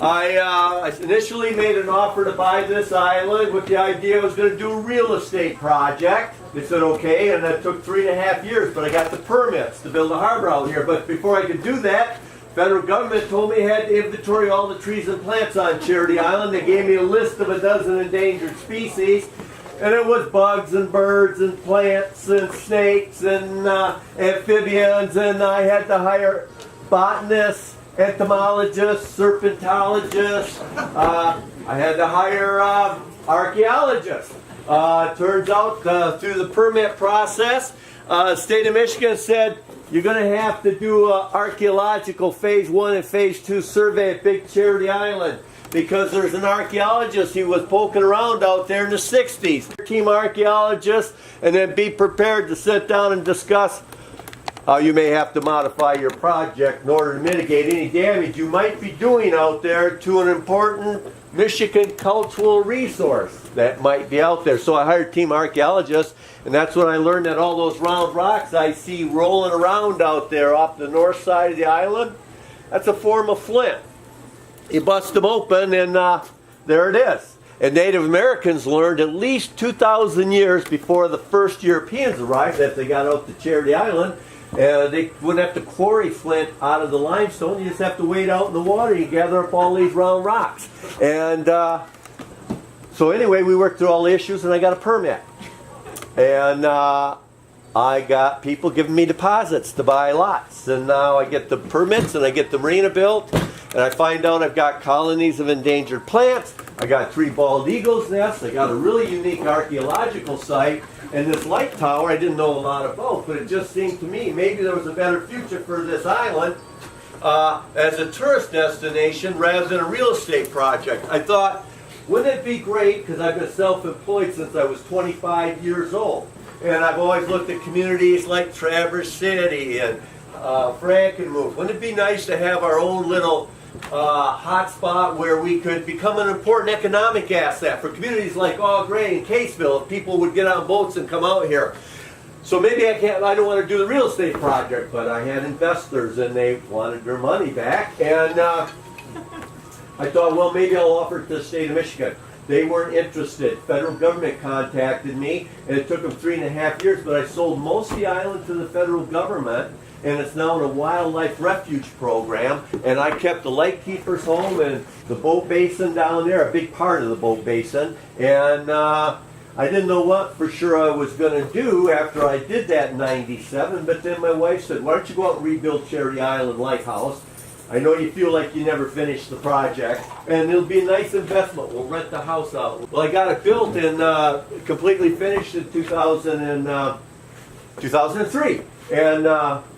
I initially made an offer to buy this island with the idea I was going to do a real estate project. They said okay, and that took 3.5 years, but I got the permits to build a harbor out here. But before I could do that, federal government told me I had to inventory all the trees and plants on Charity Island. They gave me a list of a dozen endangered species, and it was bugs and birds and plants and snakes and amphibians, and I had to hire botanists, entomologists, serpentologists. I had to hire archaeologists. Turns out through the permit process, the state of Michigan said you're going to have to do an archaeological phase 1 and phase 2 survey at Big Charity Island because there's an archaeologist who was poking around out there in the 60s. Team archaeologists, and then be prepared to sit down and discuss how you may have to modify your project in order to mitigate any damage you might be doing out there to an important Michigan cultural resource that might be out there. So I hired team archaeologists, and that's when I learned that all those round rocks I see rolling around out there off the north side of the island, that's a form of flint. You bust them open and there it is. And Native Americans learned at least 2,000 years before the first Europeans arrived that they got out to Charity Island, they wouldn't have to quarry flint out of the limestone. You just have to wade out in the water. You gather up all these round rocks. And so anyway, we worked through all the issues, and I got a permit. And I got people giving me deposits to buy lots. And now I get the permits, and I get the marina built. And I find out I've got colonies of endangered plants. I got 3 bald eagles nests. I got a really unique archaeological site. And this light tower, I didn't know a lot about, but it just seemed to me maybe there was a better future for this island as a tourist destination rather than a real estate project. I thought, wouldn't it be great, because I've been self-employed since I was 25 years old, and I've always looked at communities like Traverse City and Frankenmuth. Wouldn't it be nice to have our own little hot spot where we could become an important economic asset for communities like All Gray and Caseville if people would get on boats and come out here. So maybe I don't want to do the real estate project, but I had investors and they wanted their money back, and I thought, well, maybe I'll offer it to the state of Michigan. They weren't interested. Federal government contacted me, and it took them 3.5 years, but I sold most of the island to the federal government, and it's now in a wildlife refuge program, and I kept the lightkeepers home and the boat basin down there, a big part of the boat basin, and I didn't know what for sure I was going to do after I did that in '97, but then my wife said, why don't you go out and rebuild Charity Island Lighthouse? I know you feel like you never finished the project, and it'll be a nice investment. We'll rent the house out. Well, I got it built and completely finished in 2003. And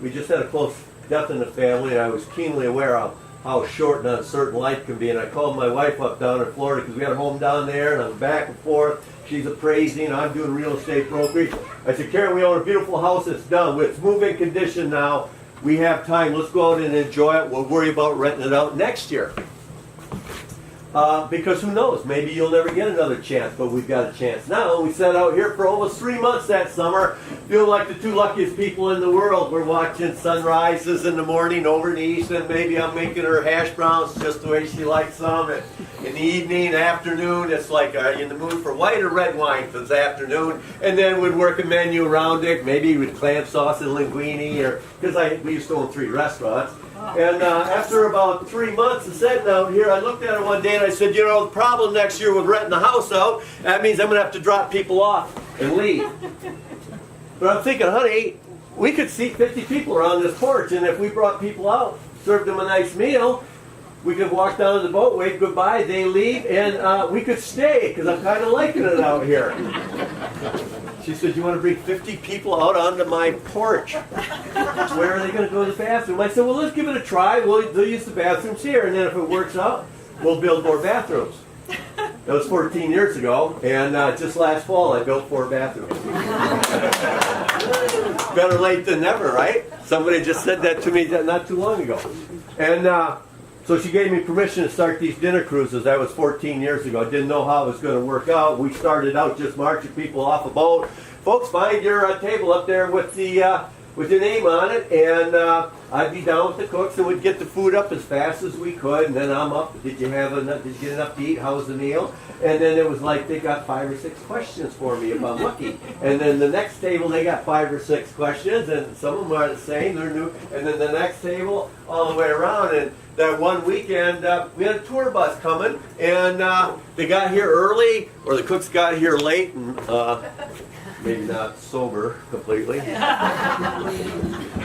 we just had a close death in the family, and I was keenly aware of how short and uncertain life can be. And I called my wife up down in Florida because we had a home down there, and I'm back and forth. She's appraising, I'm doing real estate brokerage. I said, Karen, we own a beautiful house that's done. It's move-in condition now. We have time. Let's go out and enjoy it. We'll worry about renting it out next year. Because who knows? Maybe you'll never get another chance, but we've got a chance now. We sat out here for almost 3 months that summer, feeling like the 2 luckiest people in the world. We're watching sunrises in the morning over in the east, and maybe I'm making her hash browns just the way she likes them. And in the evening, afternoon, it's like, are you in the mood for white or red wine for this afternoon? And then we'd work a menu around it, maybe with clam sauce and linguine, or because we used to own 3 restaurants. And after about 3 months of sitting out here, I looked at her one day and I said, you know, the problem next year with renting the house out, that means I'm going to have to drop people off and leave. But I'm thinking, honey, we could seat 50 people around this porch, and if we brought people out, served them a nice meal, we could walk down to the boat, wave goodbye, they leave, and we could stay, because I'm kind of liking it out here. She said, you want to bring 50 people out onto my porch? Where are they going to go to the bathroom? I said, well, let's give it a try. They'll use the bathrooms here, and then if it works out, we'll build more bathrooms. That was 14 years ago, and just last fall I built 4 bathrooms. Better late than never, right? Somebody just said that to me not too long ago. And so she gave me permission to start these dinner cruises. That was 14 years ago. I didn't know how it was going to work out. We started out just marching people off a boat. Folks, find your table up there with the with your name on it, and I'd be down with the cooks, and we'd get the food up as fast as we could, and then I'm up. Did you have enough? Did you get enough to eat? How was the meal? And then it was like they got 5 or 6 questions for me if I'm lucky. And then the next table they got 5 or 6 questions, and some of them are the same. They're new. And then the next table all the way around. And that one weekend we had a tour bus coming, and they got here early, or the cooks got here late, and maybe not sober completely.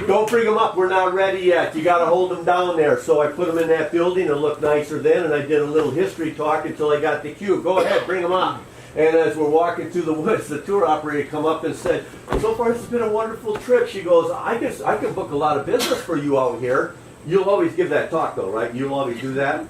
Don't bring them up, we're not ready yet. You got to hold them down there. So I put them in that building. It looked nicer then, and I did a little history talk until I got the cue. Go ahead, bring them up. And as we're walking through the woods, the tour operator come up and said, so far this has been a wonderful trip. She goes, I can book a lot of business for you out here. You'll always give that talk though, right? You'll always do that?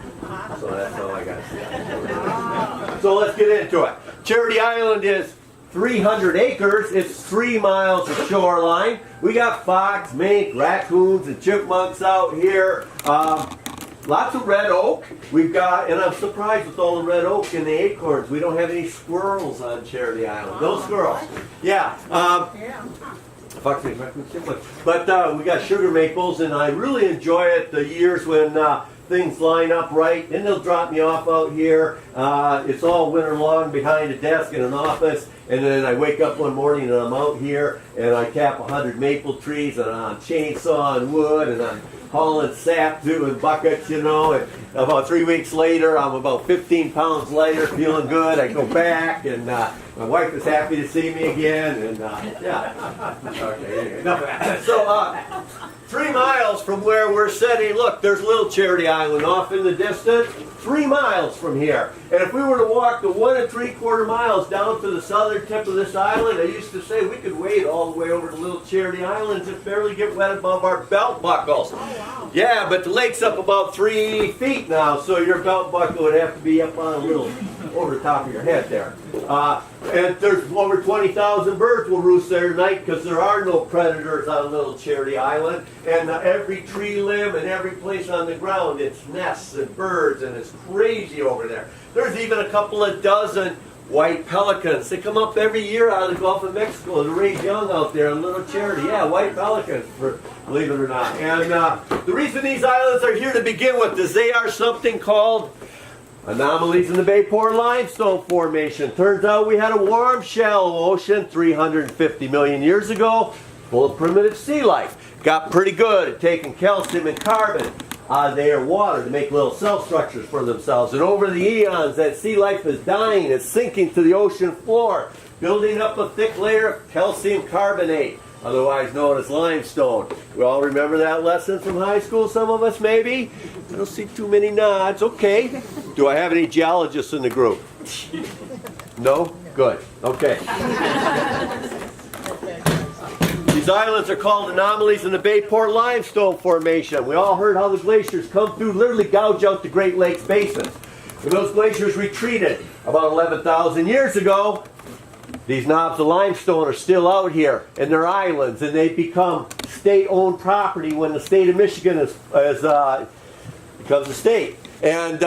So that's all I got to say. So let's get into it. Charity Island is 300 acres. It's 3 miles of shoreline. We got fox, mink, raccoons, and chipmunks out here. Lots of red oak. We've got, and I'm surprised with all the red oak and the acorns, we don't have any squirrels on Charity Island. No squirrels. Yeah. Fox, mink, raccoons, chipmunks. But we got sugar maples, and I really enjoy it the years when things line up right. Then they'll drop me off out here. It's all winter long behind a desk in an office. And then I wake up one morning and I'm out here and I tap 100 maple trees and I'm chainsawing wood and I'm hauling sap through in buckets, you know. And about 3 weeks later, I'm about 15 pounds lighter, feeling good. I go back and my wife is happy to see me again. And yeah. Okay, anyway, enough of that. So 3 miles from where we're sitting, look, there's Little Charity Island off in the distance. 3 miles from here. And if we were to walk the 1 3/4 miles down to the southern tip of this island, I used to say we could wade all the way over to Little Charity Island and just barely get wet above our belt buckles. Oh, wow. Yeah, but the lake's up about 3 feet now, so your belt buckle would have to be up on a little over the top of your head there. And there's over 20,000 birds will roost there tonight because there are no predators on Little Charity Island. And every tree limb and every place on the ground, it's nests and birds, and it's crazy over there. There's even a couple of dozen white pelicans. They come up every year out of the Gulf of Mexico to raise young out there in Little Charity. Yeah, white pelicans, believe it or not. And the reason these islands are here to begin with is they are something called anomalies in the Bayport Limestone Formation. Turns out we had a warm, shallow ocean 350 million years ago, full of primitive sea life. Got pretty good at taking calcium and carbon out of the air water to make little cell structures for themselves. And over the eons, that sea life is dying. It's sinking to the ocean floor, building up a thick layer of calcium carbonate, otherwise known as limestone. We all remember that lesson from high school, some of us maybe? I don't see too many nods. Okay. Do I have any geologists in the group? No? Good. Okay. These islands are called anomalies in the Bayport Limestone Formation. We all heard how the glaciers come through, literally gouge out the Great Lakes basins. When those glaciers retreated about 11,000 years ago, these knobs of limestone are still out here, and they're islands, and they become state-owned property when the state of Michigan becomes a state. And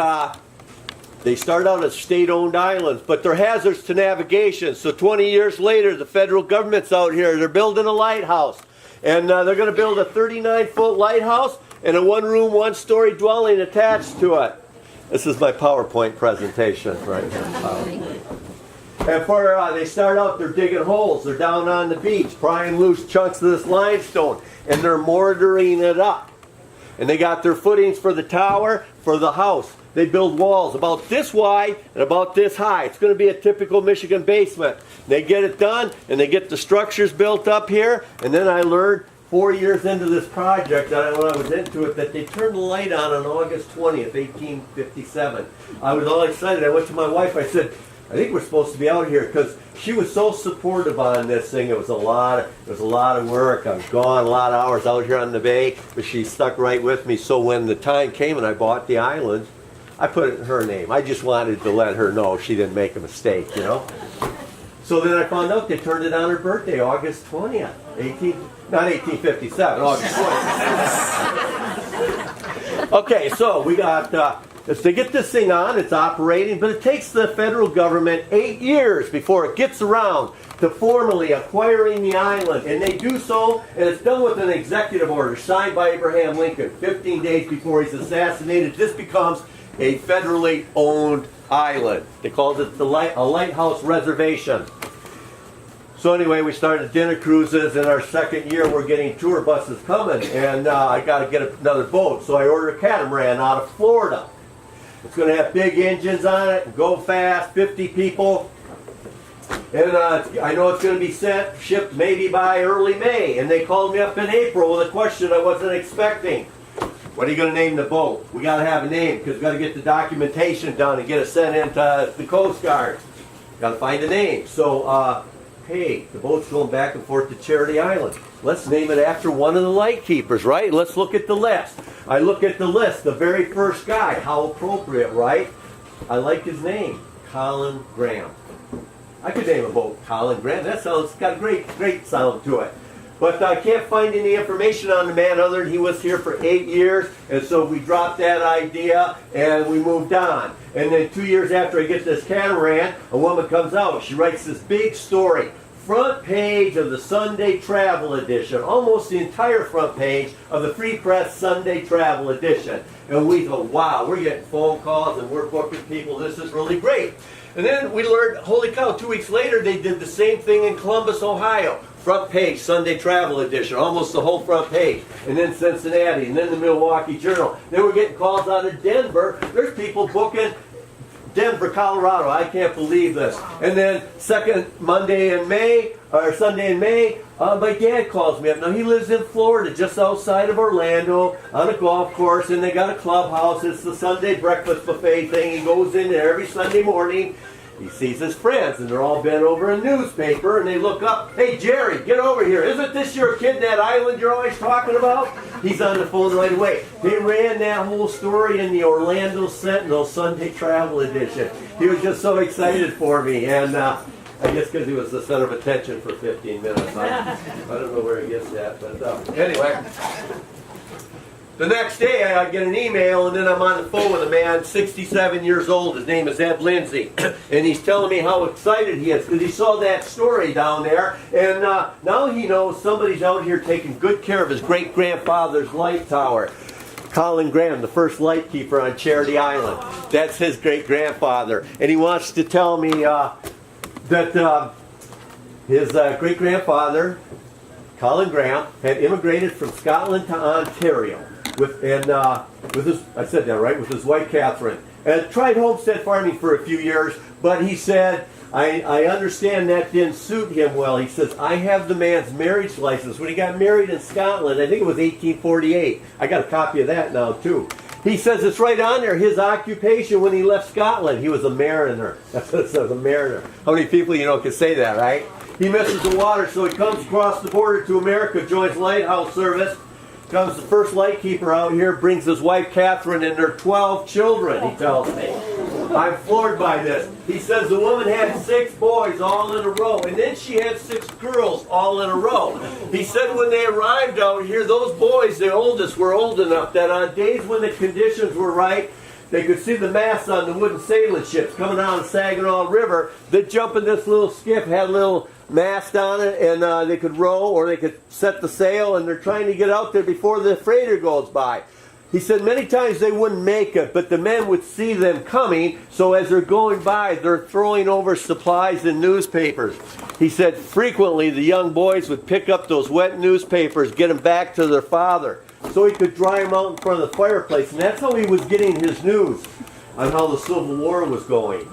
they start out as state-owned islands, but they're hazards to navigation. So 20 years later, the federal government's out here. They're building a lighthouse. And they're going to build a 39-foot lighthouse and a one-room, one-story dwelling attached to it. This is my PowerPoint presentation right here. And they start out, they're digging holes. They're down on the beach, prying loose chunks of this limestone, and they're mortaring it up. And they got their footings for the tower, for the house. They build walls about this wide and about this high. It's going to be a typical Michigan basement. They get it done, and they get the structures built up here. And then I learned 4 years into this project, when I was into it, that they turned the light on August 20th, 1857. I was all excited. I went to my wife. I said, I think we're supposed to be out here, because she was so supportive on this thing. It was a lot of work. I was gone a lot of hours out here on the bay, but she stuck right with me. So when the time came and I bought the island, I put it in her name. I just wanted to let her know she didn't make a mistake, you know. So then I found out they turned it on her birthday, August 20th, not 1857, August 20th. Okay, so we got As they get this thing on, it's operating, but it takes the federal government 8 years before it gets around to formally acquiring the island. And they do so, and it's done with an executive order signed by Abraham Lincoln 15 days before he's assassinated. This becomes a federally owned island. They called it a lighthouse reservation. So anyway, we started dinner cruises. In our second year, we're getting tour buses coming, and I got to get another boat. So I ordered a catamaran out of Florida. It's going to have big engines on it, go fast, 50 people. And I know it's going to be shipped maybe by early May. And they called me up in April with a question I wasn't expecting. What are you going to name the boat? We got to have a name because we got to get the documentation done and get it sent into the Coast Guard. Got to find a name. So, hey, the boat's going back and forth to Charity Island. Let's name it after one of the lightkeepers, right? Let's look at the list. I look at the list, the very first guy. How appropriate, right? I like his name, Colin Graham. I could name a boat Colin Graham. That sounds got a great sound to it. But I can't find any information on the man other than he was here for 8 years. And so we dropped that idea and we moved on. And then 2 years after I get this catamaran, a woman comes out. She writes this big story. Front page of the Sunday Travel Edition. Almost the entire front page of the Free Press Sunday Travel Edition. And we thought, wow, we're getting phone calls and we're booking people. This is really great. And then we learned, holy cow, 2 weeks later they did the same thing in Columbus, Ohio. Front page, Sunday Travel Edition, almost the whole front page. And then Cincinnati, and then the Milwaukee Journal. Then we're getting calls out of Denver. There's people booking Denver, Colorado. I can't believe this. And then second Monday in May, or Sunday in May, my dad calls me up. Now he lives in Florida, just outside of Orlando, on a golf course, and they got a clubhouse. It's the Sunday breakfast buffet thing. He goes in there every Sunday morning. He sees his friends, and they're all bent over a newspaper, and they look up, hey, Jerry, get over here. Isn't this your kid, that island you're always talking about? He's on the phone right away. They ran that whole story in the Orlando Sentinel Sunday Travel Edition. He was just so excited for me, and I guess because he was the center of attention for 15 minutes. I don't know where he gets that, but anyway. The next day I get an email, and then I'm on the phone with a man, 67 years old. His name is Ed Lindsay. And he's telling me how excited he is because he saw that story down there. And now he knows somebody's out here taking good care of his great-grandfather's light tower. Colin Graham, the first lightkeeper on Charity Island. That's his great-grandfather. And he wants to tell me that his great-grandfather, Colin Graham, had immigrated from Scotland to Ontario. With his, I said that right, with his wife Catherine. And tried homestead farming for a few years, but he said, I understand that didn't suit him well. He says, I have the man's marriage license. When he got married in Scotland, I think it was 1848. I got a copy of that now too. He says it's right on there, his occupation when he left Scotland. He was a mariner. That's what it says, a mariner. How many people you know can say that, right? He misses the water, so he comes across the border to America, joins Lighthouse Service. Comes the first lightkeeper out here, brings his wife Catherine and their 12 children, he tells me. I'm floored by this. He says the woman had 6 boys all in a row, and then she had 6 girls all in a row. He said when they arrived out here, those boys, the oldest, were old enough that on days when the conditions were right, they could see the masts on the wooden sailing ships coming down the Saginaw River. They'd jump in this little skiff, had a little mast on it, and they could row or they could set the sail, and they're trying to get out there before the freighter goes by. He said many times they wouldn't make it, but the men would see them coming, so as they're going by, they're throwing over supplies and newspapers. He said frequently the young boys would pick up those wet newspapers, get them back to their father, so he could dry them out in front of the fireplace. And that's how he was getting his news on how the Civil War was going.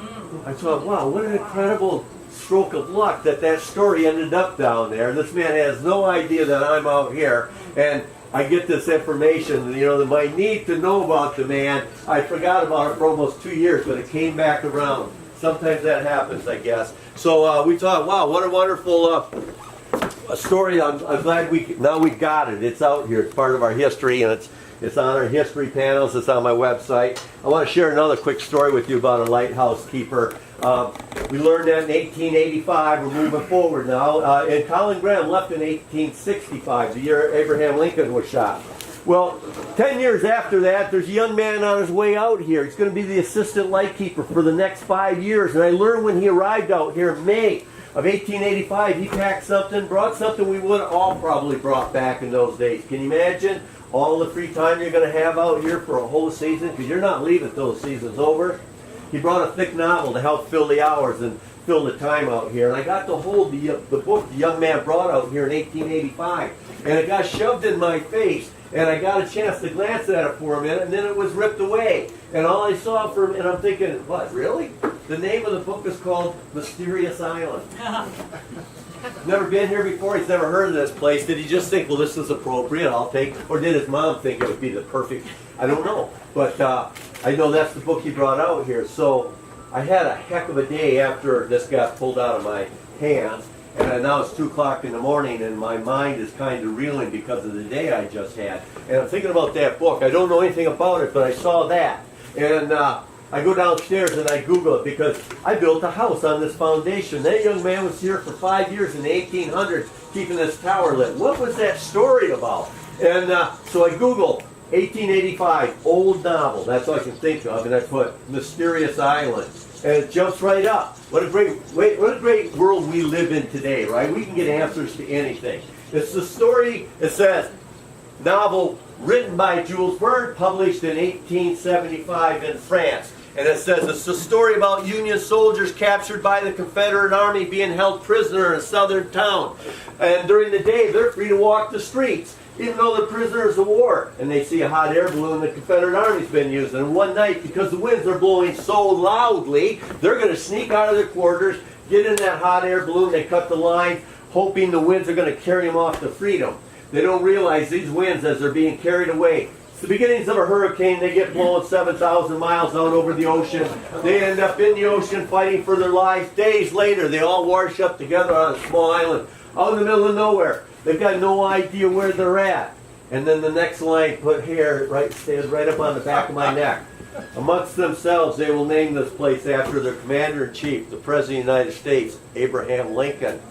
I thought, wow, what an incredible stroke of luck that story ended up down there. This man has no idea that I'm out here, and I get this information, my need to know about the man. I forgot about it for almost 2 years, but it came back around. Sometimes that happens, I guess. So we thought, wow, what a wonderful story. I'm glad we got it. It's out here. It's part of our history, and it's on our history panels. It's on my website. I want to share another quick story with you about a lighthouse keeper. We learned that in 1885. We're moving forward now. And Colin Graham left in 1865, the year Abraham Lincoln was shot. Well, 10 years after that, there's a young man on his way out here. He's going to be the assistant lightkeeper for the next 5 years. And I learned when he arrived out here in May of 1885, he packed something, brought something we would have all probably brought back in those days. Can you imagine all the free time you're going to have out here for a whole season? Because you're not leaving until the season's over. He brought a thick novel to help fill the hours and fill the time out here. And I got to hold the book the young man brought out here in 1885. And it got shoved in my face. And I got a chance to glance at it for a minute, and then it was ripped away. And all I saw from, and I'm thinking, what, really? The name of the book is called Mysterious Island. Never been here before, he's never heard of this place. Did he just think, well, this is appropriate, I'll take, or did his mom think it would be the perfect, I don't know. But I know that's the book he brought out here. So I had a heck of a day after this got pulled out of my hands. And now it's 2 o'clock in the morning, and my mind is kind of reeling because of the day I just had. And I'm thinking about that book. I don't know anything about it, but I saw that. And I go downstairs and I Google it because I built a house on this foundation. That young man was here for 5 years in the 1800s keeping this tower lit. What was that story about? And so I Googled 1885, old novel. That's all I can think of. And I put Mysterious Island. And it jumps right up. What a great world we live in today, right? We can get answers to anything. It's the story, it says, novel written by Jules Verne, published in 1875 in France. And it says it's the story about Union soldiers captured by the Confederate Army being held prisoner in a southern town. And during the day, they're free to walk the streets, even though they're prisoners of war. And they see a hot air balloon the Confederate Army's been using. And one night, because the winds are blowing so loudly, they're going to sneak out of their quarters, get in that hot air balloon, they cut the line, hoping the winds are going to carry them off to freedom. They don't realize these winds, as they're being carried away, it's the beginnings of a hurricane. They get blown 7,000 miles out over the ocean. They end up in the ocean fighting for their lives. Days later, they all wash up together on a small island out in the middle of nowhere. They've got no idea where they're at. And then the next line put here, stands right up on the back of my neck. Amongst themselves, they will name this place after their commander-in-chief, the President of the United States, Abraham Lincoln.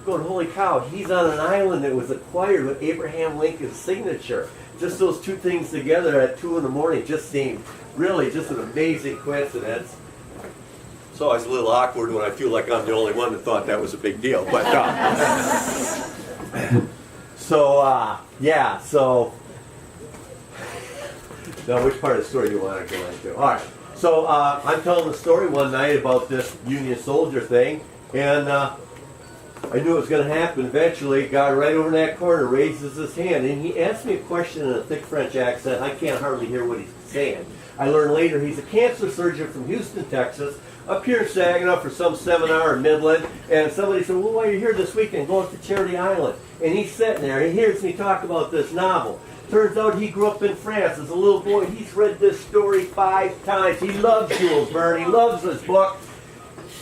I'm going, holy cow, he's on an island that was acquired with Abraham Lincoln's signature. Just those two things together at 2 in the morning just seemed really just an amazing coincidence. It's always a little awkward when I feel like I'm the only one that thought that was a big deal. But yeah, so now which part of the story do you want to go into? All right, so I'm telling the story one night about this Union soldier thing, and I knew it was going to happen eventually. A guy right over in that corner raises his hand, and he asked me a question in a thick French accent. I can't hardly hear what he's saying. I learned later he's a cancer surgeon from Houston, Texas, up here in Saginaw for some seminar in Midland. And somebody said, well, why are you here this weekend? Go up to Charity Island. And he's sitting there. He hears me talk about this novel. Turns out he grew up in France as a little boy. He's read this story 5 times. He loves Jules Verne. He loves this book.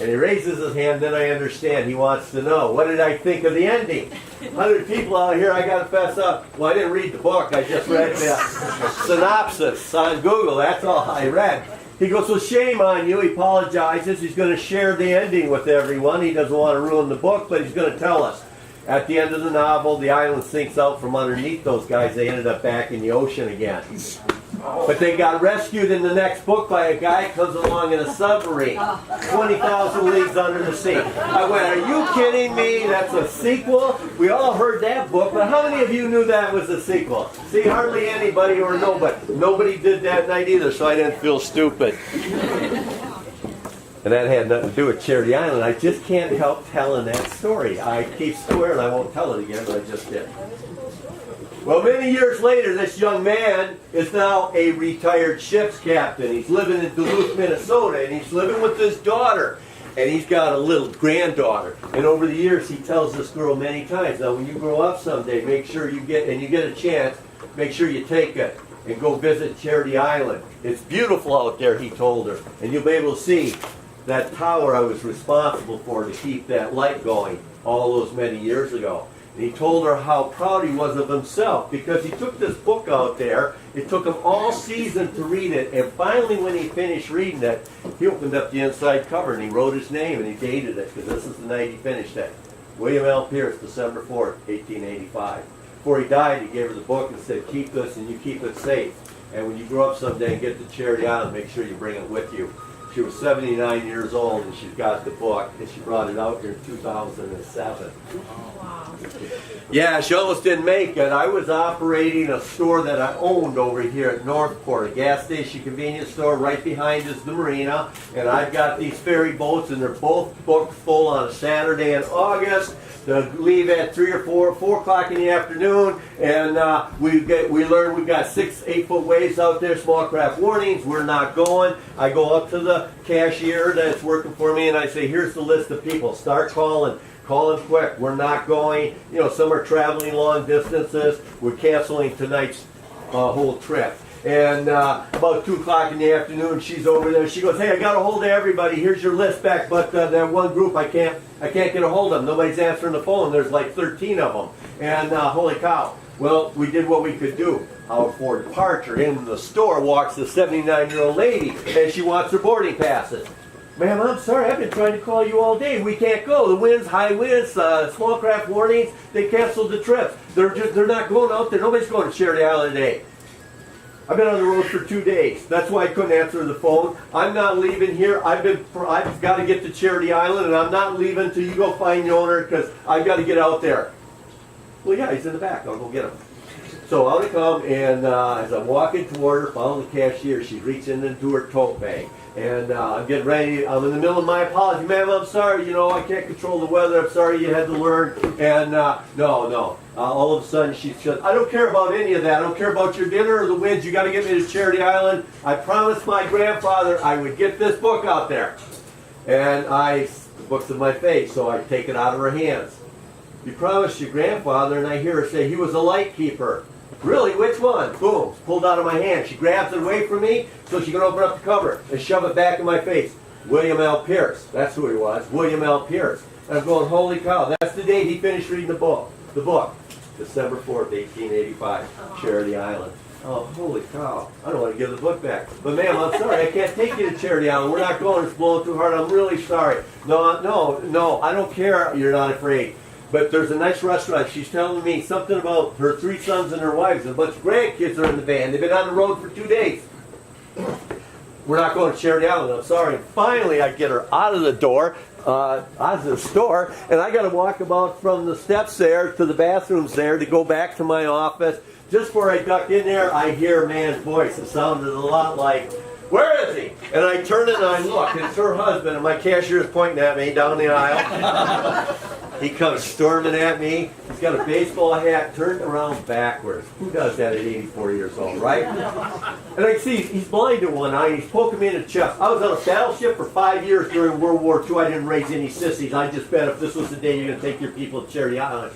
And he raises his hand, then I understand. He wants to know, what did I think of the ending? 100 people out here, I got to fess up. Well, I didn't read the book. I just read the synopsis on Google. That's all I read. He goes, well, shame on you. He apologizes. He's going to share the ending with everyone. He doesn't want to ruin the book, but he's going to tell us. At the end of the novel, the island sinks out from underneath those guys. They ended up back in the ocean again. But they got rescued in the next book by a guy who comes along in a submarine. 20,000 leagues under the sea. I went, are you kidding me? That's a sequel? We all heard that book, but how many of you knew that was a sequel? See, hardly anybody or nobody. Nobody did that night either, so I didn't feel stupid. And that had nothing to do with Charity Island. I just can't help telling that story. I keep swearing I won't tell it again, but I just did. Well, many years later, this young man is now a retired ship's captain. He's living in Duluth, Minnesota, and he's living with his daughter. And he's got a little granddaughter. And over the years, he tells this girl many times, now when you grow up someday, make sure you get a chance, make sure you take it and go visit Charity Island. It's beautiful out there, he told her. And you'll be able to see that tower I was responsible for to keep that light going all those many years ago. And he told her how proud he was of himself because he took this book out there. It took him all season to read it. And finally, when he finished reading it, he opened up the inside cover and he wrote his name and he dated it because this is the night he finished it. William L. Pierce, December 4th, 1885. Before he died, he gave her the book and said, keep this and you keep it safe. And when you grow up someday and get to Charity Island, make sure you bring it with you. She was 79 years old and she's got the book and she brought it out here in 2007. Wow. Yeah, she almost didn't make it. I was operating a store that I owned over here at Northport, a gas station convenience store. Right behind is the marina. And I've got these ferry boats and they're both booked full on a Saturday in August. They'll leave at 3 or 4 o'clock in the afternoon, and we learn we've got 6 8-foot waves out there, small craft warnings. We're not going. I go up to the cashier that's working for me, and I say, here's the list of people. Start calling. Calling quick. We're not going. You know, some are traveling long distances. We're canceling tonight's whole trip. And about 2 o'clock in the afternoon, she's over there. She goes, hey, I got a hold of everybody. Here's your list back. But that one group, I can't get a hold of them. Nobody's answering the phone. There's like 13 of them. And holy cow. Well, we did what we could do. For departure, in the store walks the 79-year-old lady, and she wants her boarding passes. Ma'am, I'm sorry. I've been trying to call you all day. We can't go. The winds, high winds, small craft warnings. They canceled the trips. They're not going out there. Nobody's going to Charity Island today. I've been on the road for 2 days. That's why I couldn't answer the phone. I'm not leaving here. I've got to get to Charity Island, and I'm not leaving until you go find the owner because I've got to get out there. Well, yeah, he's in the back. I'll go get him. So out I come, and as I'm walking toward her, following the cashier, she's reaching into her tote bag. And I'm getting ready. I'm in the middle of my apology. Ma'am, I'm sorry. You know, I can't control the weather. I'm sorry you had to learn. And no. All of a sudden, she said, I don't care about any of that. I don't care about your dinner or the winds. You got to get me to Charity Island. I promised my grandfather I would get this book out there. And the book's in my face, so I take it out of her hands. You promised your grandfather, and I hear her say he was a light keeper. Really? Which one? Boom. It's pulled out of my hand. She grabs it away from me so she can open up the cover and shove it back in my face. William L. Pierce. That's who he was. William L. Pierce. And I'm going, holy cow. That's the date he finished reading the book. December 4th, 1885. Charity Island. Oh, holy cow. I don't want to give the book back. But ma'am, I'm sorry. I can't take you to Charity Island. We're not going. It's blowing too hard. I'm really sorry. No. I don't care. You're not afraid. But there's a nice restaurant. She's telling me something about her 3 sons and her wives. And a bunch of grandkids are in the van. They've been on the road for 2 days. We're not going to Charity Island. I'm sorry. And finally, I get her out of the door, out of the store, and I got to walk about from the steps there to the bathrooms there to go back to my office. Just before I duck in there, I hear a man's voice. It sounded a lot like, where is he? And I turn and I look. It's her husband, and my cashier is pointing at me down the aisle. He comes storming at me. He's got a baseball hat turned around backwards. Who does that at 84 years old, right? And I see he's blind in one eye. And he's poking me in the chest. I was on a battleship for 5 years during World War II. I didn't raise any sissies. I just bet if this was the day you're going to take your people to Charity Island,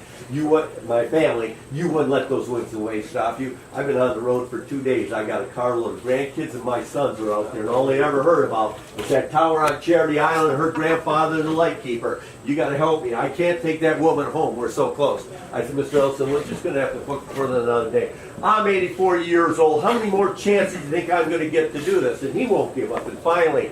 my family, you wouldn't let those winds and waves stop you. I've been on the road for 2 days. I got a carload of grandkids and my sons are out there, and all they ever heard about was that tower on Charity Island and her grandfather, the light keeper. You got to help me. I can't take that woman home. We're so close. I said, Mr. Ellison, we're just going to have to book for another day. I'm 84 years old. How many more chances do you think I'm going to get to do this? And he won't give up. And finally,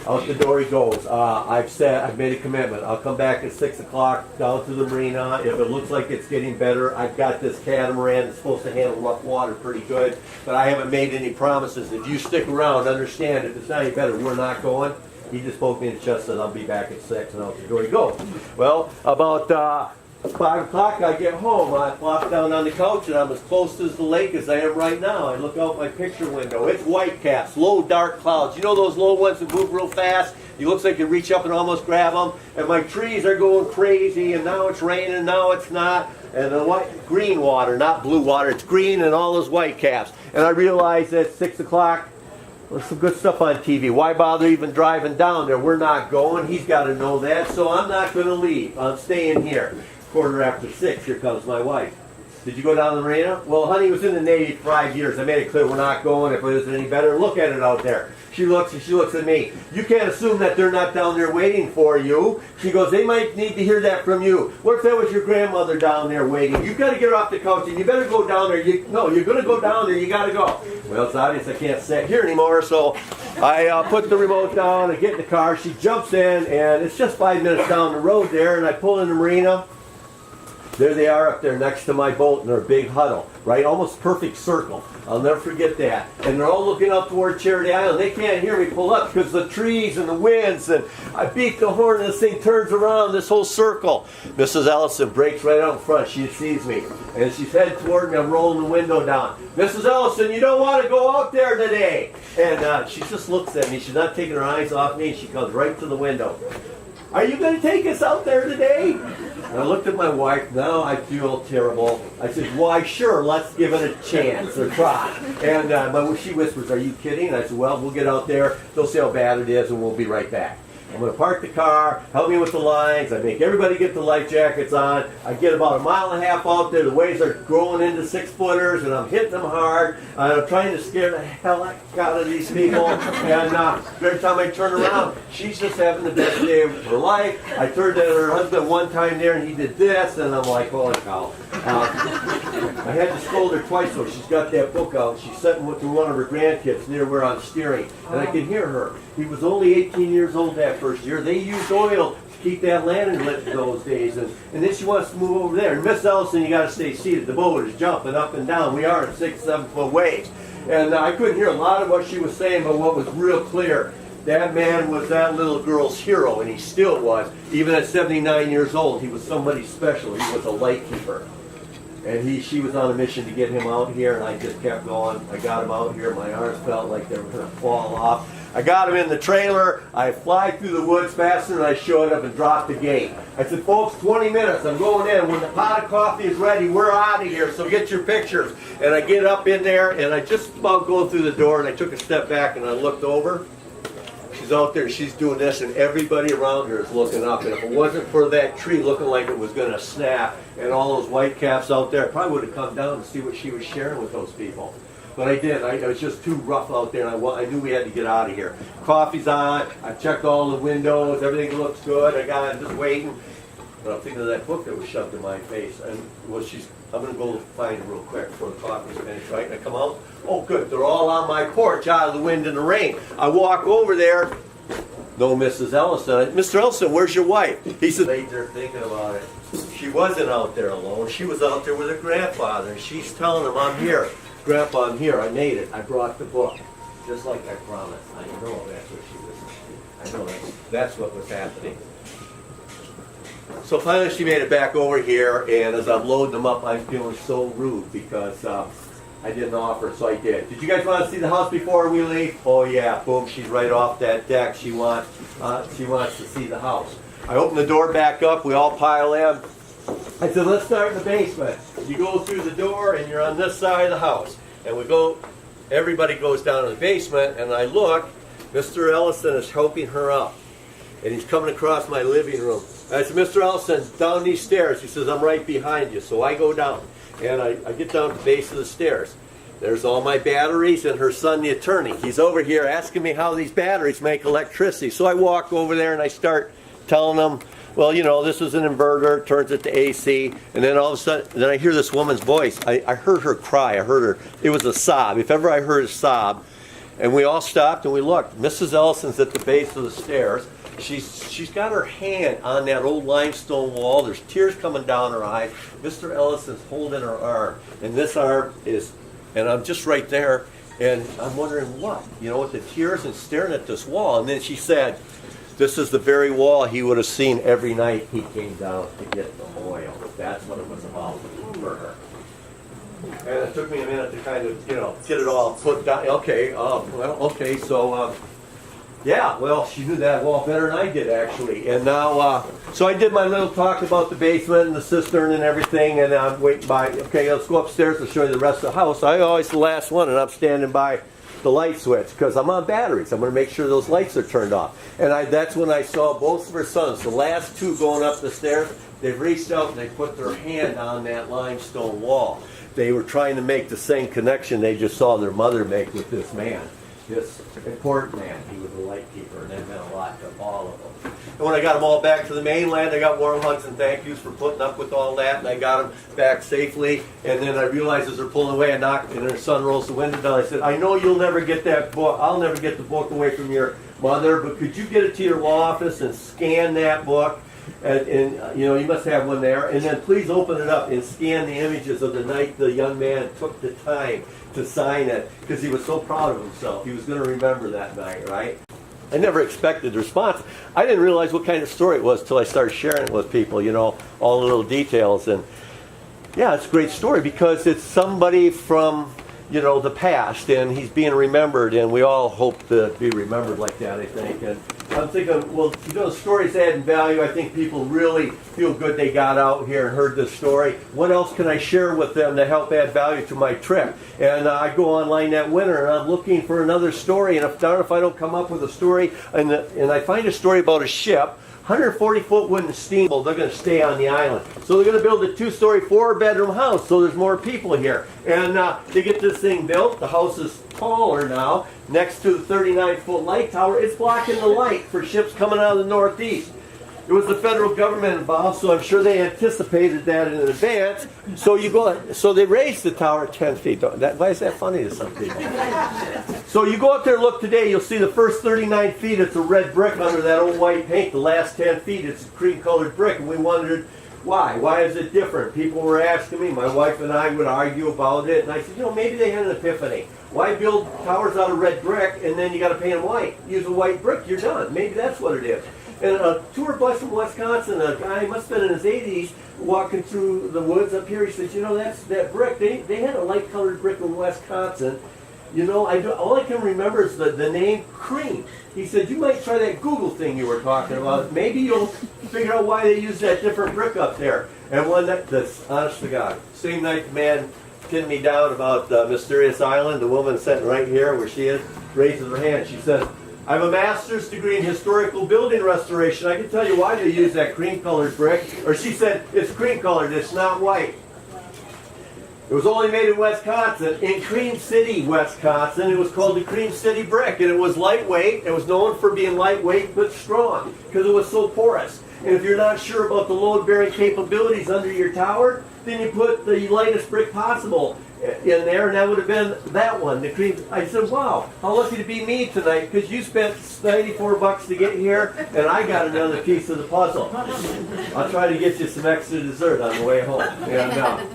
out the door he goes. I've made a commitment. I'll come back at 6 o'clock down to the marina. If it looks like it's getting better, I've got this catamaran that's supposed to handle rough water pretty good. But I haven't made any promises. If you stick around, understand if it's not any better, we're not going. He just spoke me in the chest and said, I'll be back at 6, and out the door he goes. Well, about 5 o'clock I get home. I flop down on the couch, and I'm as close to the lake as I am right now. I look out my picture window. It's white caps, low dark clouds. You know those low ones that move real fast? It looks like you reach up and almost grab them. And my trees are going crazy, and now it's raining, now it's not. And the green water, not blue water, it's green and all those white caps. And I realize at 6 o'clock, there's some good stuff on TV. Why bother even driving down there? We're not going. He's got to know that. So I'm not going to leave. I'm staying here. 6:15, here comes my wife. Did you go down to the marina? Well, honey, it was in the Navy for 5 years. I made it clear we're not going. If it isn't any better, look at it out there. She looks and she looks at me. You can't assume that they're not down there waiting for you. She goes, they might need to hear that from you. What if that was your grandmother down there waiting? You've got to get her off the couch and you better go down there. You're going to go down there. You got to go. Well, it's obvious I can't sit here anymore, so I put the remote down and get in the car. She jumps in, and it's just 5 minutes down the road there, and I pull in the marina. There they are up there next to my boat in their big huddle, right? Almost perfect circle. I'll never forget that. And they're all looking up toward Charity Island. They can't hear me pull up because the trees and the winds, and I beat the horn and this thing turns around this whole circle. Mrs. Ellison breaks right out in front. She sees me and she's heading toward me. I'm rolling the window down. Mrs. Ellison, you don't want to go out there today. And she just looks at me. She's not taking her eyes off me. She comes right to the window. Are you going to take us out there today? And I looked at my wife. Now I feel terrible. I said, why, sure, let's give it a chance or try. And she whispers, are you kidding? And I said, well, we'll get out there. They'll see how bad it is, and we'll be right back. I'm going to park the car, help me with the lines. I make everybody get the life jackets on. I get about 1.5 miles out there. The waves are growing into 6-footers, and I'm hitting them hard. I'm trying to scare the hell out of these people. And every time I turn around, she's just having the best day of her life. I turned to her husband one time there, and he did this, and I'm like, holy cow. I had to scold her twice, though. She's got that book out. She's sitting with one of her grandkids near where I'm steering, and I can hear her. He was only 18 years old that first year. They used oil to keep that lantern lit in those days. And then she wants to move over there. And Miss Ellison, you got to stay seated. The boat is jumping up and down. We are in 6-7 foot waves. And I couldn't hear a lot of what she was saying, but what was real clear, that man was that little girl's hero, and he still was. Even at 79 years old, he was somebody special. He was a light keeper. And she was on a mission to get him out here, and I just kept going. I got him out here. My arms felt like they were going to fall off. I got him in the trailer. I fly through the woods faster than I showed up and dropped the gate. I said, folks, 20 minutes. I'm going in. When the pot of coffee is ready, we're out of here, so get your pictures. And I get up in there, and I just about go through the door, and I took a step back, and I looked over. She's out there, she's doing this, and everybody around her is looking up. And if it wasn't for that tree looking like it was going to snap, and all those white caps out there, I probably would have come down to see what she was sharing with those people. But I did. It was just too rough out there, and I knew we had to get out of here. Coffee's on. I checked all the windows. Everything looks good. I'm just waiting. But I'm thinking of that book that was shoved in my face. And I'm going to go find it real quick before the coffee's finished, right? And I come out. Oh, good. They're all on my porch out of the wind and the rain. I walk over there. No, Mrs. Ellison. Mr. Ellison, where's your wife? He said, laid there thinking about it. She wasn't out there alone. She was out there with her grandfather. And she's telling him, I'm here. Grandpa, I'm here. I made it. I brought the book. Just like I promised. I know that's what she was. I know that's what was happening. So finally she made it back over here, and as I'm loading them up, I'm feeling so rude because I didn't offer, so I did. Did you guys want to see the house before we leave? Oh yeah, boom, she's right off that deck. She wants to see the house. I open the door back up, we all pile in. I said, let's start in the basement. You go through the door and you're on this side of the house. And everybody goes down to the basement, and I look, Mr. Ellison is helping her up. And he's coming across my living room. I said, Mr. Ellison, down these stairs. He says, I'm right behind you. So I go down, and I get down to the base of the stairs. There's all my batteries and her son, the attorney. He's over here asking me how these batteries make electricity. So I walk over there and I start telling him, well, you know, this is an inverter, turns it to AC, and then all of a sudden, then I hear this woman's voice. I heard her cry. I heard her. It was a sob. If ever I heard a sob, and we all stopped and we looked. Mrs. Ellison's at the base of the stairs. She's got her hand on that old limestone wall. There's tears coming down her eyes. Mr. Ellison's holding her arm, and this arm is, and I'm just right there, and I'm wondering what, you know, with the tears and staring at this wall. And then she said, this is the very wall he would have seen every night he came down to get the oil. That's what it was about for her. And it took me a minute to kind of, you know, get it all put down. Okay, okay, so, yeah, well, she knew that wall better than I did, actually. And now, so I did my little talk about the basement and the cistern and everything, and I'm waiting by, okay, let's go upstairs and show you the rest of the house. I always the last one, and I'm standing by the light switch because I'm on batteries. I'm going to make sure those lights are turned off. And that's when I saw both of her sons, the last two going up the stairs. They've reached out and they put their hand on that limestone wall. They were trying to make the same connection they just saw their mother make with this man, this important man. He was a light keeper, and that meant a lot to all of them. And when I got them all back to the mainland, I got warm hugs and thank yous for putting up with all that, and I got them back safely. And then I realized as they're pulling away, I knocked, and her son rolls the window down. I said, I know you'll never get that book. I'll never get the book away from your mother, but could you get it to your law office and scan that book? and you know, you must have one there. And then please open it up and scan the images of the night the young man took the time to sign it, because he was so proud of himself. He was going to remember that night, right? I never expected the response. I didn't realize what kind of story it was until I started sharing it with people, you know, all the little details. And yeah, it's a great story because it's somebody from, you know, the past, and he's being remembered, and we all hope to be remembered like that, I think. And I'm thinking, well, you know, the story's adding value. I think people really feel good they got out here and heard this story. What else can I share with them to help add value to my trip? And I go online that winter, and I'm looking for another story, and if I don't come up with a story, and I find a story about a ship, 140-foot wooden steamboat, they're going to stay on the island. So they're going to build a 2-story, 4-bedroom house, so there's more people here. And they get this thing built. The house is taller now, next to the 39-foot light tower. It's blocking the light for ships coming out of the northeast. It was the federal government involved, so I'm sure they anticipated that in advance. So they raised the tower 10 feet. Why is that funny to some people? So you go up there and look today, you'll see the first 39 feet, it's a red brick under that old white paint. The last 10 feet, it's a cream-colored brick, and we wondered why. Why is it different? People were asking me. My wife and I would argue about it, and I said, you know, maybe they had an epiphany. Why build towers out of red brick, and then you got to paint them white? Use a white brick, you're done. Maybe that's what it is. And a tour bus from Wisconsin, a guy must have been in his 80s, walking through the woods up here. He said, you know, that's that brick. They had a light-colored brick in Wisconsin. You know, all I can remember is the name Cream. He said, you might try that Google thing you were talking about. Maybe you'll figure out why they use that different brick up there. And one night, that's honest to God, same night the man pinned me down about Mysterious Island, the woman sitting right here where she is, raises her hand. She says, I have a master's degree in historical building restoration. I can tell you why they use that cream-colored brick. Or she said, it's cream-colored, it's not white. It was only made in Wisconsin, in Cream City, Wisconsin. It was called the Cream City brick, and it was lightweight. It was known for being lightweight but strong because it was so porous. And if you're not sure about the load-bearing capabilities under your tower, then you put the lightest brick possible in there, and that would have been that one, the cream. I said, wow, how lucky to be me tonight, because you spent $94 to get here, and I got another piece of the puzzle. I'll try to get you some extra dessert on the way home.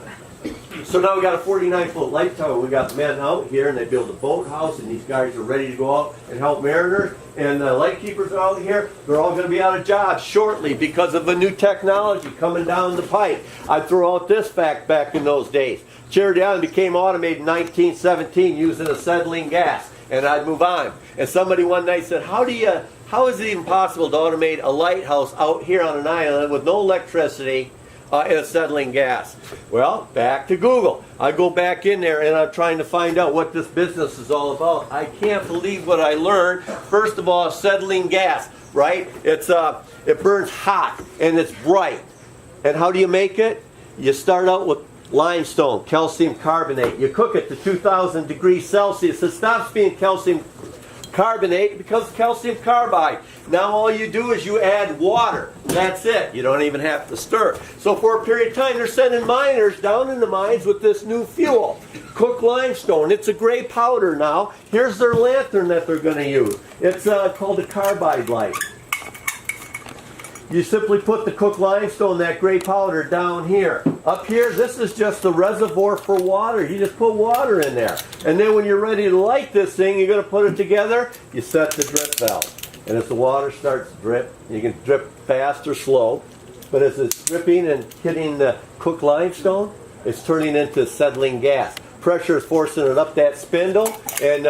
So now we got a 49-foot light tower. We got men out here, and they build a boathouse, and these guys are ready to go out and help mariners. And the light keepers are out here. They're all going to be out of jobs shortly because of a new technology coming down the pipe. I throw out this fact back in those days. Cherish Island became automated in 1917 using acetylene gas, and I'd move on. And somebody one night said, how is it even possible to automate a lighthouse out here on an island with no electricity and acetylene gas? Well, back to Google. I go back in there and I'm trying to find out what this business is all about. I can't believe what I learned. First of all, acetylene gas, right? It burns hot and it's bright. And how do you make it? You start out with limestone, calcium carbonate. You cook it to 2,000 degrees Celsius. It stops being calcium carbonate, it becomes calcium carbide. Now all you do is you add water. That's it. You don't even have to stir. So for a period of time, they're sending miners down in the mines with this new fuel. Cooked limestone. It's a gray powder now. Here's their lantern that they're going to use. It's called a carbide light. You simply put the cooked limestone, that gray powder, down here. Up here, this is just the reservoir for water. You just put water in there. And then when you're ready to light this thing, you're going to put it together, you set the drip valve. And as the water starts to drip, you can drip fast or slow. But as it's dripping and hitting the cooked limestone, it's turning into acetylene gas. Pressure is forcing it up that spindle, and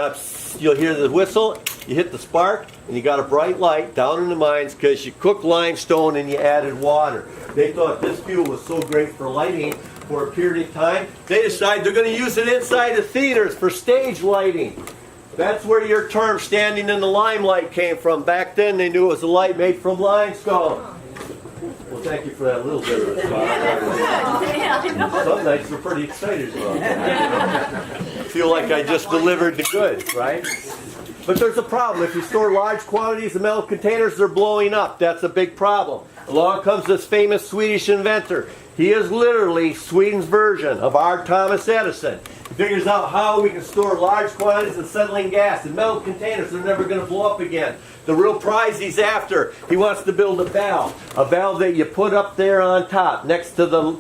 you'll hear the whistle. You hit the spark, and you got a bright light down in the mines because you cooked limestone and you added water. They thought this fuel was so great for lighting for a period of time, they decided they're going to use it inside the theaters for stage lighting. That's where your term standing in the limelight came from. Back then they knew it was a light made from limestone. Well, thank you for that little bit of response. Some nights we're pretty excited about that. I feel like I just delivered the goods, right? But there's a problem. If you store large quantities of metal containers, they're blowing up. That's a big problem. Along comes this famous Swedish inventor. He is literally Sweden's version of our Thomas Edison. If figures out how we can store large quantities of acetylene gas in metal containers that are never going to blow up again. The real prize he's after, he wants to build a valve that you put up there on top next to the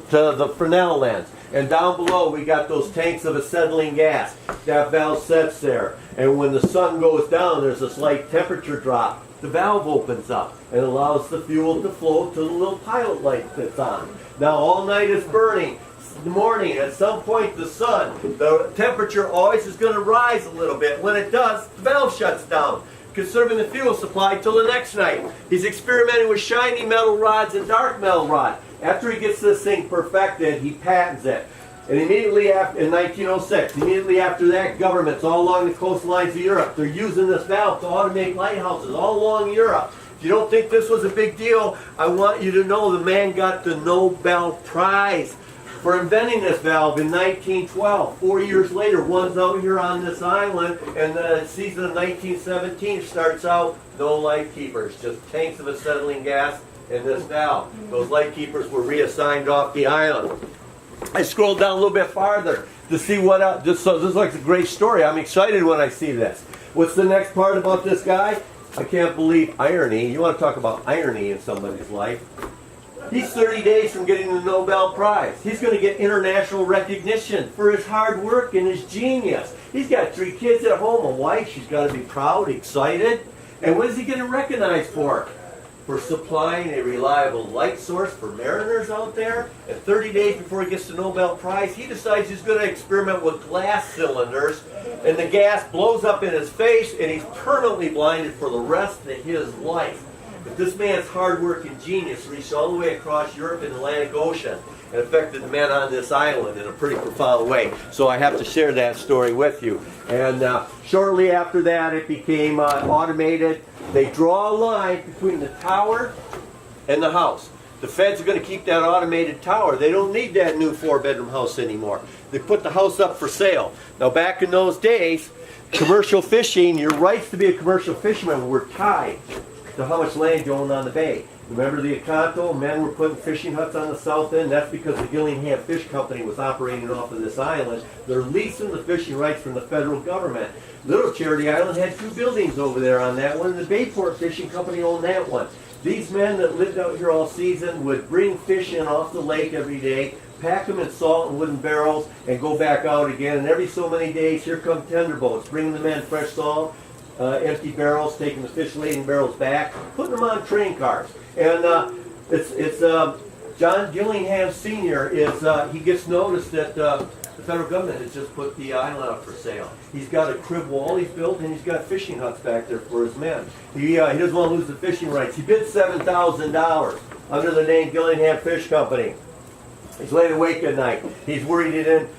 Fresnel lens. And down below we got those tanks of acetylene gas. That valve sets there. And when the sun goes down, there's a slight temperature drop. The valve opens up and allows the fuel to flow to the little pilot light that's on. Now all night it's burning. In the morning, at some point the temperature always is going to rise a little bit. When it does, the valve shuts down, conserving the fuel supply till the next night. He's experimenting with shiny metal rods and dark metal rod. After he gets this thing perfected, he patents it. And immediately after, in 1906, immediately after that, governments all along the coastlines of Europe, they're using this valve to automate lighthouses all along Europe. If you don't think this was a big deal, I want you to know the man got the Nobel Prize for inventing this valve in 1912. 4 years later, one's out here on this island, and the season of 1917 starts out no light keepers, just tanks of acetylene gas and this valve. Those light keepers were reassigned off the island. I scrolled down a little bit farther to see what else. This looks like a great story. I'm excited when I see this. What's the next part about this guy? I can't believe irony. You want to talk about irony in somebody's life? He's 30 days from getting the Nobel Prize. He's going to get international recognition for his hard work and his genius. He's got 3 kids at home, a wife. She's got to be proud, excited. And what is he getting recognized for? For supplying a reliable light source for mariners out there. And 30 days before he gets the Nobel Prize, he decides he's going to experiment with glass cylinders. And the gas blows up in his face, and he's permanently blinded for the rest of his life. But this man's hard work and genius reached all the way across Europe and the Atlantic Ocean and affected the men on this island in a pretty profound way. So I have to share that story with you. And shortly after that, it became automated. They draw a line between the tower and the house. The feds are going to keep that automated tower. They don't need that new 4-bedroom house anymore. They put the house up for sale. Now back in those days, commercial fishing, your rights to be a commercial fisherman were tied to how much land you owned on the bay. Remember the Akanto? Men were putting fishing huts on the south end. That's because the Gillingham Fish Company was operating off of this island. They're leasing the fishing rights from the federal government. Little Charity Island had 2 buildings over there on that one. The Bayport Fishing Company owned that one. These men that lived out here all season would bring fish in off the lake every day, pack them in salt and wooden barrels, and go back out again. And every so many days, here come tender boats, bringing the men fresh salt, empty barrels, taking the fish-laden barrels back, putting them on train cars. And it's John Gillingham Sr. He gets noticed that the federal government has just put the island up for sale. He's got a crib wall he's built, and he's got fishing huts back there for his men. He doesn't want to lose the fishing rights. He bid $7,000 under the name Gillingham Fish Company. He's laid awake at night. He's worried he didn't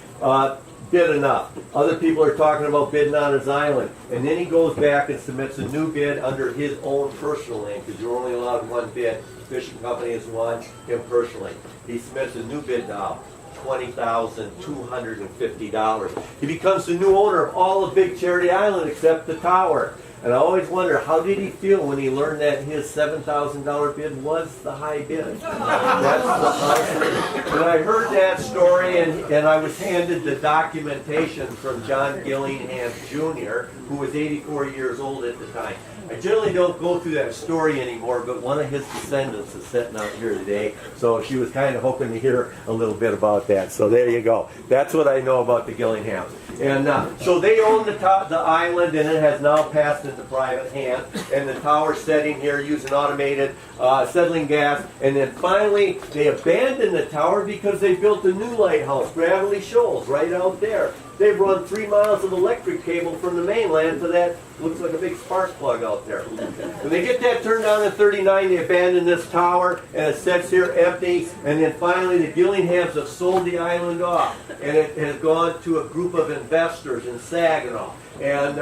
bid enough. Other people are talking about bidding on his island. And then he goes back and submits a new bid under his own personal name, because you're only allowed 1 bid. The fishing company is one, him personally. He submits a new bid now, $20,250. He becomes the new owner of all of Big Charity Island except the tower. And I always wonder, how did he feel when he learned that his $7,000 bid was the high bid? That's the high bid. When I heard that story, and I was handed the documentation from John Gillingham Jr., who was 84 years old at the time. I generally don't go through that story anymore, but one of his descendants is sitting out here today, so she was kind of hoping to hear a little bit about that. So there you go. That's what I know about the Gillinghams. And so they own the island, and it has now passed into private hands. And the tower's setting here using automated acetylene gas. And then finally, they abandoned the tower because they built a new lighthouse, Gravelly Shoals, right out there. They've run 3 miles of electric cable from the mainland to that, looks like a big spark plug out there. When they get that turned down in 39, they abandon this tower, and it sits here empty. And then finally, the Gillinghams have sold the island off, and it has gone to a group of investors in Saginaw. And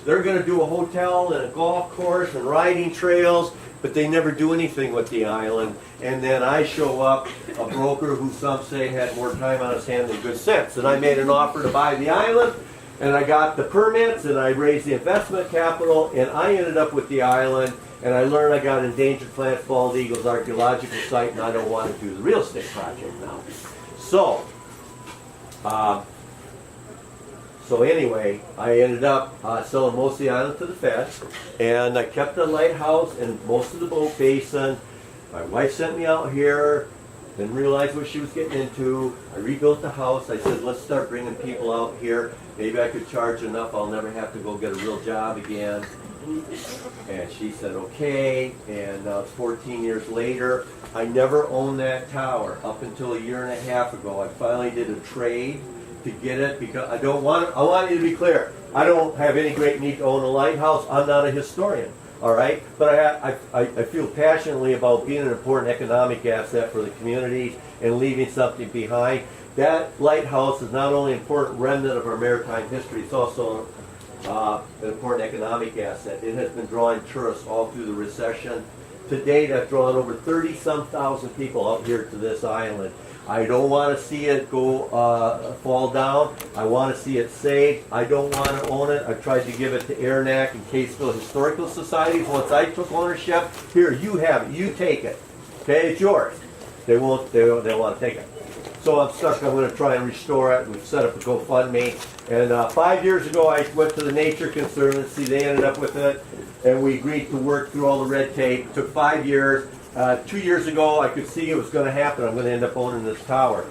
they're going to do a hotel and a golf course and riding trails, but they never do anything with the island. And then I show up, a broker who some say had more time on his hand than good sense. And I made an offer to buy the island, and I got the permits, and I raised the investment capital, and I ended up with the island. And I learned I got endangered plant bald eagles archaeological site, and I don't want to do the real estate project now. So, So anyway, I ended up selling most of the island to the feds, and I kept the lighthouse and most of the boat basin. My wife sent me out here, didn't realize what she was getting into. I rebuilt the house. I said, let's start bringing people out here. Maybe I could charge enough I'll never have to go get a real job again. And she said, okay. And now it's 14 years later. I never owned that tower up until a year and a half ago. I finally did a trade to get it because I want you to be clear. I don't have any great need to own a lighthouse. I'm not a historian. All right, but I feel passionately about being an important economic asset for the community and leaving something behind. That lighthouse is not only an important remnant of our maritime history, it's also an important economic asset. It has been drawing tourists all through the recession. To date, I've drawn over 30-some thousand people out here to this island. I don't want to see it go fall down. I want to see it saved. I don't want to own it. I tried to give it to Aranac and Catesville Historical Societies. Once I took ownership, here, you have it. You take it. Okay, it's yours. They won't. They want to take it. So I'm stuck. I'm going to try and restore it. We've set up a GoFundMe. And 5 years ago, I went to the Nature Conservancy. They ended up with it, and we agreed to work through all the red tape. It took 5 years. 2 years ago, I could see it was going to happen. I'm going to end up owning this tower.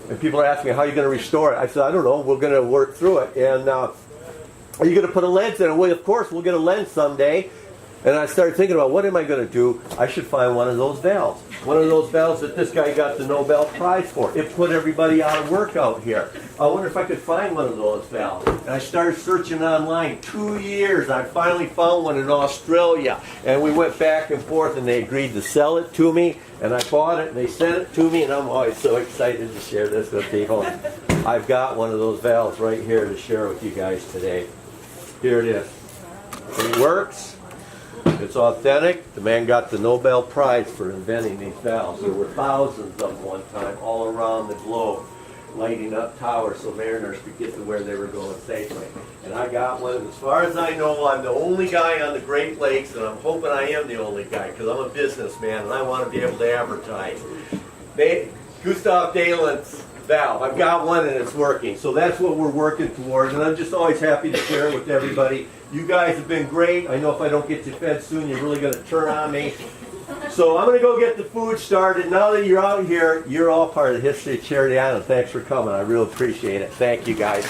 And people are asking me, how are you going to restore it? I said, I don't know. We're going to work through it. And are you going to put a lens in it? Well, of course, we'll get a lens someday. And I started thinking about, what am I going to do? I should find one of those valves. One of those valves that this guy got the Nobel Prize for. It put everybody out of work out here. I wonder if I could find one of those valves. And I started searching online. 2 years. I finally found one in Australia. And we went back and forth, and they agreed to sell it to me. And I bought it, and they sent it to me. And I'm always so excited to share this with people. I've got one of those valves right here to share with you guys today. Here it is. It works. It's authentic. The man got the Nobel Prize for inventing these valves. There were thousands of them one time all around the globe, lighting up towers so mariners could get to where they were going safely. And I got one. As far as I know, I'm the only guy on the Great Lakes, and I'm hoping I am the only guy because I'm a businessman and I want to be able to advertise. Gustav Dahlen's valve. I've got one and it's working. So that's what we're working towards, and I'm just always happy to share it with everybody. You guys have been great. I know if I don't get you fed soon, you're really going to turn on me. So I'm going to go get the food started. Now that you're out here, you're all part of the history of Charity Island. Thanks for coming. I really appreciate it. Thank you, guys.